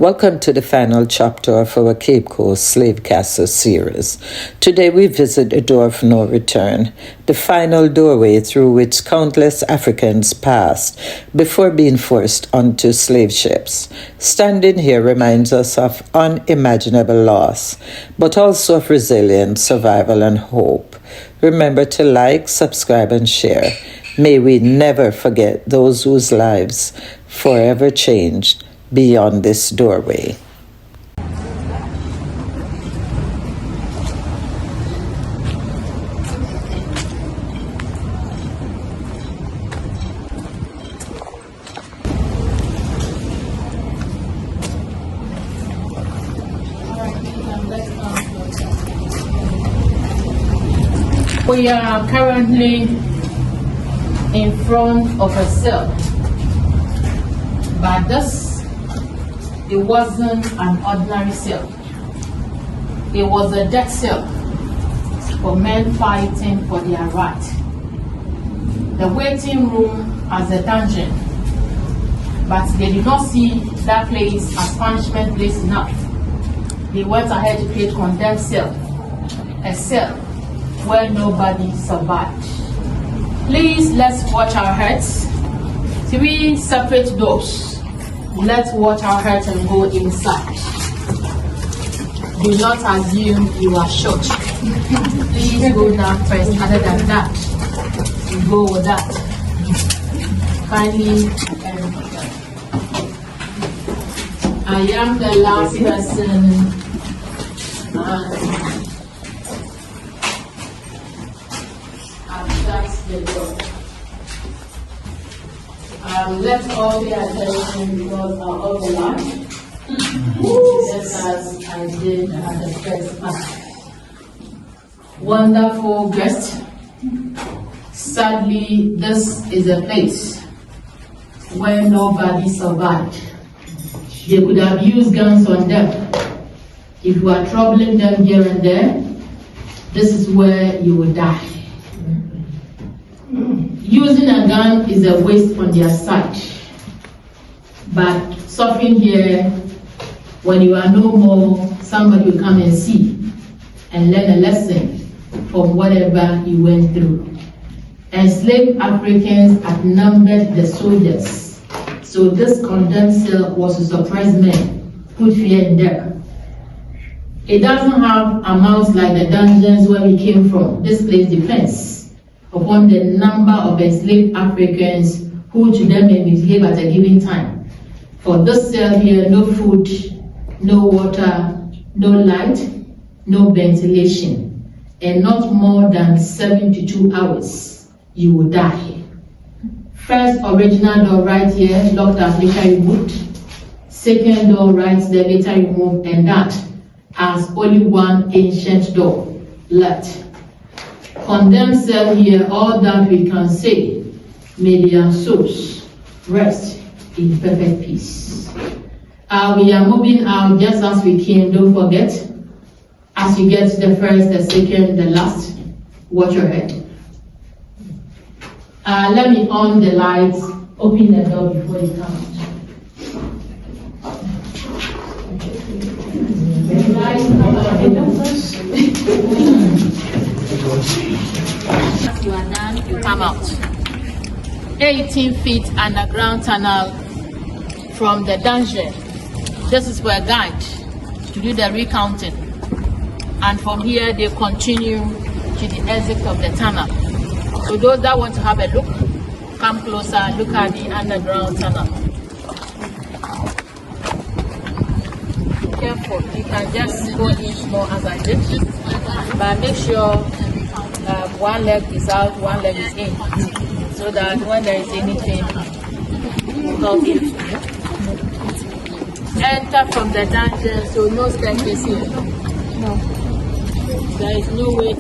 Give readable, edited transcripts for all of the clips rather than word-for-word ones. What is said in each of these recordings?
Welcome to the final chapter of our Cape Coast Slave Castle series. Today we visit the door of no return, the final doorway through which countless Africans passed before being forced onto slave ships. Standing here reminds us of unimaginable loss, but also of resilience, survival, and hope. Remember to like, subscribe, and share. May we never forget those whose lives forever changed beyond this doorway. We are currently in front of a cell, but it wasn't an ordinary cell. It was a death cell for men fighting for their right. The waiting room as a dungeon, but they did not see that place as punishment place enough. They went ahead to create condemned cell, a cell where nobody survived. Please, let's watch our heads. 3 separate doors. Let's watch our heads and go inside. Do not assume you are shot. Please go down first. Other than that, you go with that. Finally, I am the last person. That's the door. Let's all pay attention because I'll overlap, just as I did at the first part. Wonderful guest. Sadly, this is a place where nobody survived. They could have used guns on them. If you are troubling them here and there, this is where you will die. Using a gun is a waste on their side. But suffering here, when you are no more, somebody will come and see and learn a lesson from whatever you went through. Enslaved Africans outnumbered the soldiers. So this condemned cell was to suppress men, put fear in them. It doesn't have amounts like the dungeons where we came from. This place depends upon the number of enslaved Africans who to them may misbehave at a given time. For this cell here, no food, no water, no light, no ventilation, and not more than 72 hours, you will die. First original door right here, locked up, later removed. Second door right there, later removed, and that has only one ancient door left. Condemned cell here, all that we can say, may their souls rest in perfect peace. We are moving out just as we came. Don't forget, as you get the first, the second, the last, watch your head. Let me on the lights, open the door before you come out. As you are done, you come out. 18 feet underground tunnel from the dungeon. This is for a guide to do the recounting. And from here, they continue to the exit of the tunnel. So those that want to have a look, come closer, look at the underground tunnel. Careful, you can just go in more as I did, but make sure one leg is out, one leg is in, so that when there is anything, not in. Enter from the dungeon, so no staircase here. No. There is no way.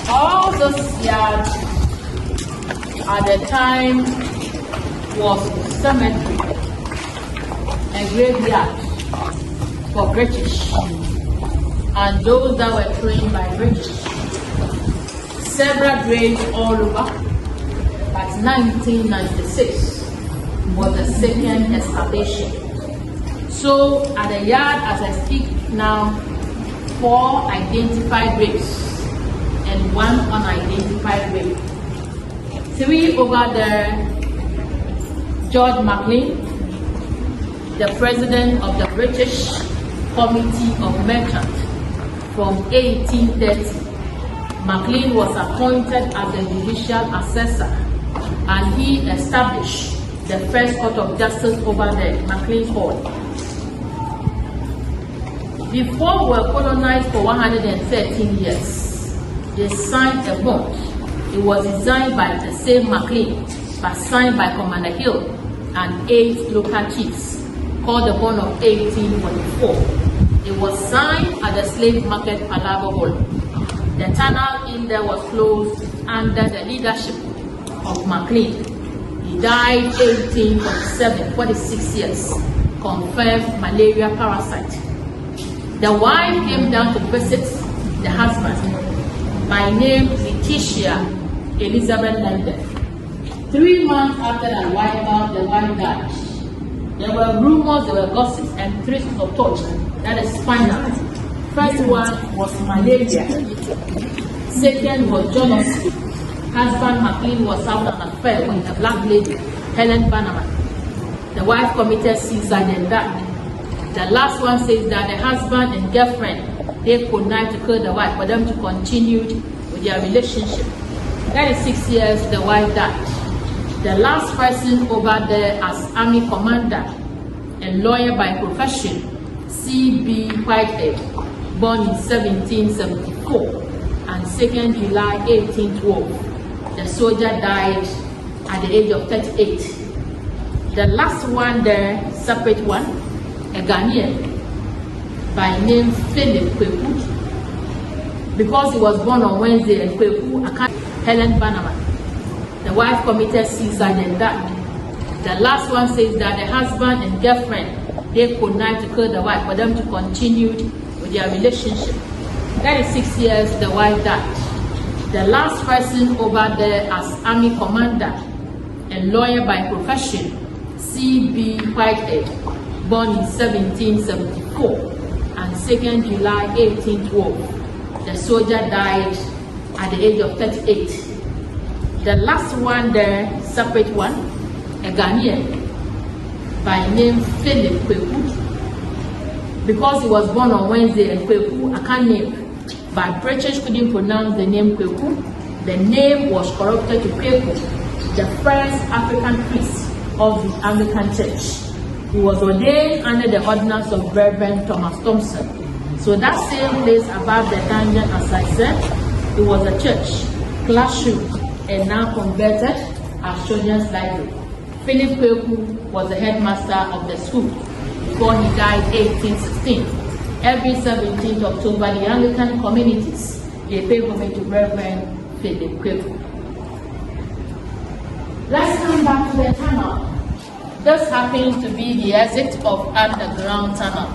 All this yard at the time was cemetery, a graveyard. for British and those that were trained by British. Several graves all over, but 1996 was the second excavation. So at the yard, as I speak now, 4 identified graves and 1 unidentified grave. 3 over there, George McLean, the president of the British Committee of Merchants from 1830. McLean was appointed as the judicial assessor and he established the first court of justice over there, McLean Court. Before we were colonized for 113 years, they signed a bond. It was designed by the same McLean, but signed by Commander Hill and 8 local chiefs, called the Bond of 1844. It was signed at the slave market Palaver Hall. The tunnel in there was closed under the leadership of McLean. He died 1847, 46 years, confirmed malaria parasite. The wife came down to visit the husband, by name Letitia Elizabeth London. 3 months after the arrival, the wife died. There were rumors, there were gossips, and 3 of thought. That is final. First one was malaria. Second was jealousy. Husband McLean was having an affair with a black lady, Helen Bannerman. The wife committed suicide and died. The last one says that the husband and girlfriend, they connived to kill the wife for them to continue with their relationship. That is 6 years, the wife died. The last person over there as army commander and lawyer by profession, C.B. Whitehead, born in 1774 and 2nd July 1812. The soldier died at the age of 38. The last one there, separate one, a Ghanaian by name Philip Kweku. Because he was born on Wednesday and Kweku, Helen Bannerman. The wife committed suicide and died. The last one says that the husband and girlfriend, they connived to kill the wife for them to continue with their relationship. That is 6 years, the wife died. The last person over there as army commander and lawyer by profession, C.B. Whitehead, born in 1774 and 2nd July 1812. The soldier died at the age of 38. The last one there, separate one, a Ghanaian by name Philip Kweku. Because he was born on Wednesday and Kweku, I can't name, but British couldn't pronounce the name Kweku. The name was corrupted to Kweku, the first African priest of the Anglican Church. He was ordained under the ordinance of Reverend Thomas Thompson. So that same place above the dungeon, as I said, it was a church, classroom, and now converted as children's library. Philip Kweku was the headmaster of the school before he died 1816. Every 17th October, the Anglican communities, they pay homage to Reverend Philip Kweku. Let's come back to the tunnel. This happens to be the exit of underground tunnel.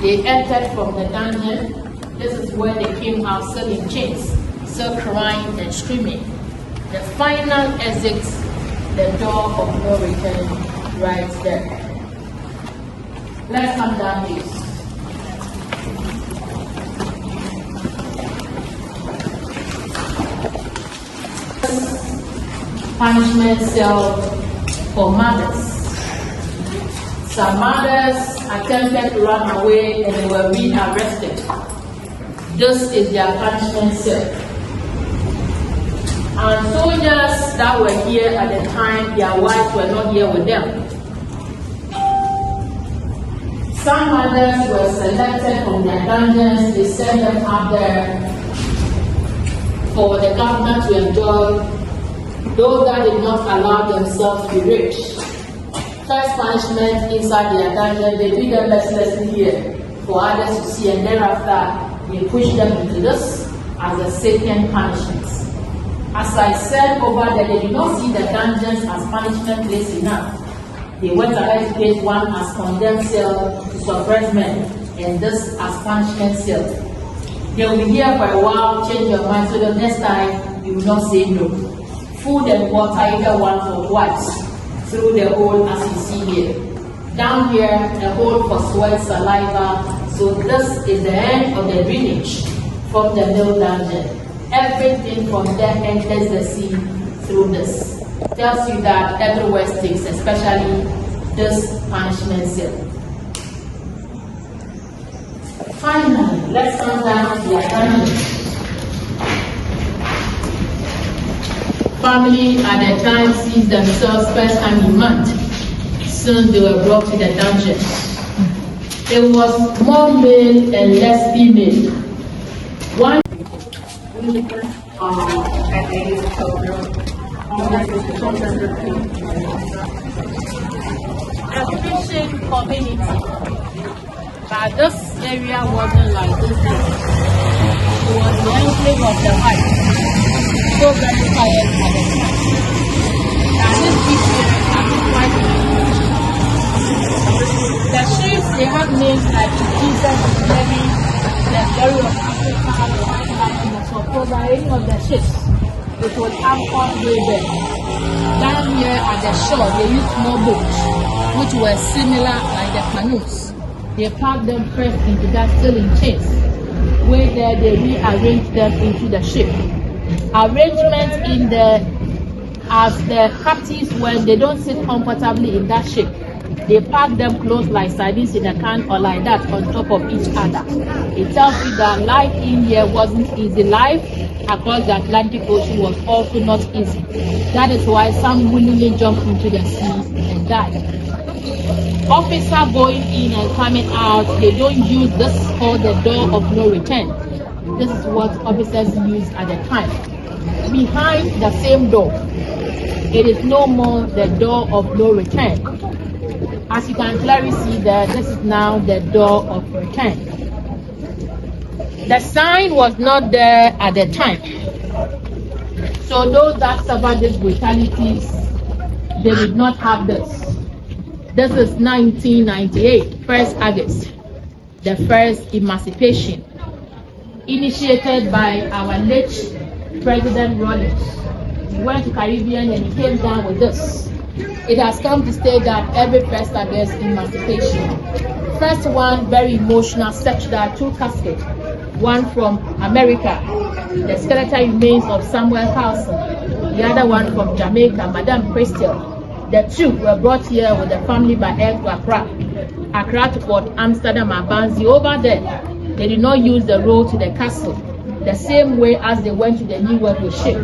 They entered from the dungeon. This is where they came out still in chains, still crying and screaming. The final exit, the door of no return, right there. Let's come down this. Punishment cell for mothers. Some mothers attempted to run away and they were rearrested. This is their punishment cell. And soldiers that were here at the time, their wives were not here with them. Some mothers were selected from their dungeons, they sent them up there for the government to enjoy. Those that did not allow themselves to be rich. First punishment inside their dungeon, they beat them mercilessly here for others to see, and thereafter they push them into this as a second punishment. As I said over there, they did not see the dungeons as punishment place enough. They went ahead to place one as condemned cell to suppress men, and this as punishment cell. They will be here for a while, change your mind, so the next time you will not say no. Food and water either once or twice through the hole as you see here. Down here, a hole for sweat, saliva. So this is the end of the drainage from the mill dungeon. Everything from there enters the sea through this. Tells you that everywhere stinks, especially this punishment cell. Finally, let's come down to the family. Family at the time sees themselves first time in month. Soon they were brought to the dungeon. It was more male and less female. One a fishing community, but this area wasn't like this. It was the enclave of the white, so very quiet at the time. Now this picture is quite. The ships, they have names like Jesus, Mary, the glory of Africa, the white lion, the Sokoba, any of the ships. It would have all way there. Down here at the shore, they used small boats, which were similar like the canoes. They packed them first into that still in chains. Where there they rearranged them into the ship. Arrangement in as the captives, when they don't sit comfortably in that ship, they pack them close like sardines in a can or like that on top of each other. It tells you that life in here wasn't easy. Life across the Atlantic Ocean was also not easy. That is why some willingly jump into the sea and die. Officer going in and coming out, they don't use this called the door of no return. This is what officers use at the time. Behind the same door, it is no more the door of no return. As you can clearly see there, this is now the door of return. The sign was not there at the time. So those that suffered these brutalities, they did not have this. This is 1998, 1st August, the first emancipation, initiated by our late President Rawlings. He went to Caribbean and he came down with this. It has come to stay that every 1st August emancipation. First one, very emotional, such that 2 caskets. One from America, the skeletal remains of Samuel Carlson. The other one from Jamaica, Madame Crystal. The 2 were brought here with the family by air to Accra. Accra to Port Amsterdam and Banzi. Over there, they did not use the road to the castle the same way as they went to the New World with ship.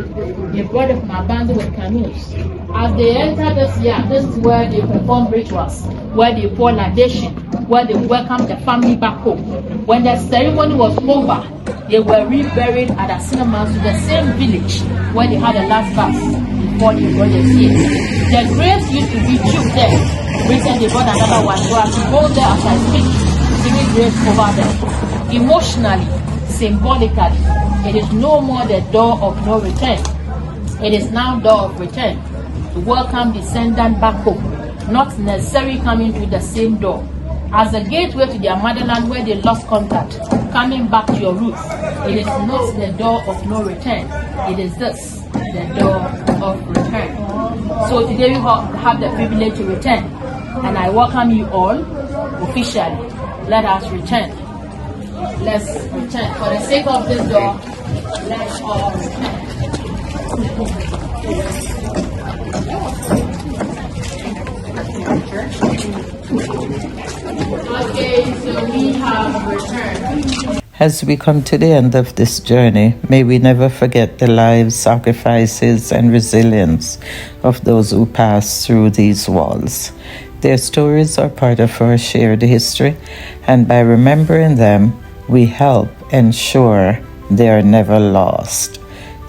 They brought it from Abanzi with canoes. As they entered this year, this is where they perform rituals, where they pour libation, where they welcome the family back home. When the ceremony was over, they were reburied at the cinemas to the same village where they had the last verse before they brought them here. The graves used to be 2 there. Recently they brought another one, so as to go there as I speak, 3 graves over there. Emotionally, symbolically, it is no more the door of no return. It is now door of return, to welcome descendant back home, not necessarily coming through the same door. As a gateway to their motherland where they lost contact, coming back to your roots. It is not the door of no return. It is this, the door of return. So today we have the privilege to return, and I welcome you all officially. Let us return. Let's return. For the sake of this door, let's all return. Okay, so we have returned. As we come to the end of this journey, may we never forget the lives, sacrifices, and resilience of those who passed through these walls. Their stories are part of our shared history, and by remembering them, we help ensure they are never lost.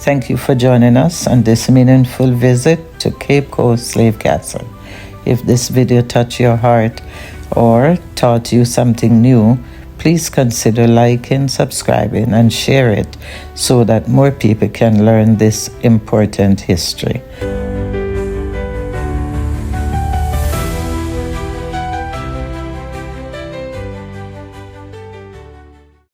Thank you for joining us on this meaningful visit to Cape Coast Slave Castle. If this video touched your heart or taught you something new, please consider liking, subscribing, and share it so that more people can learn this important history.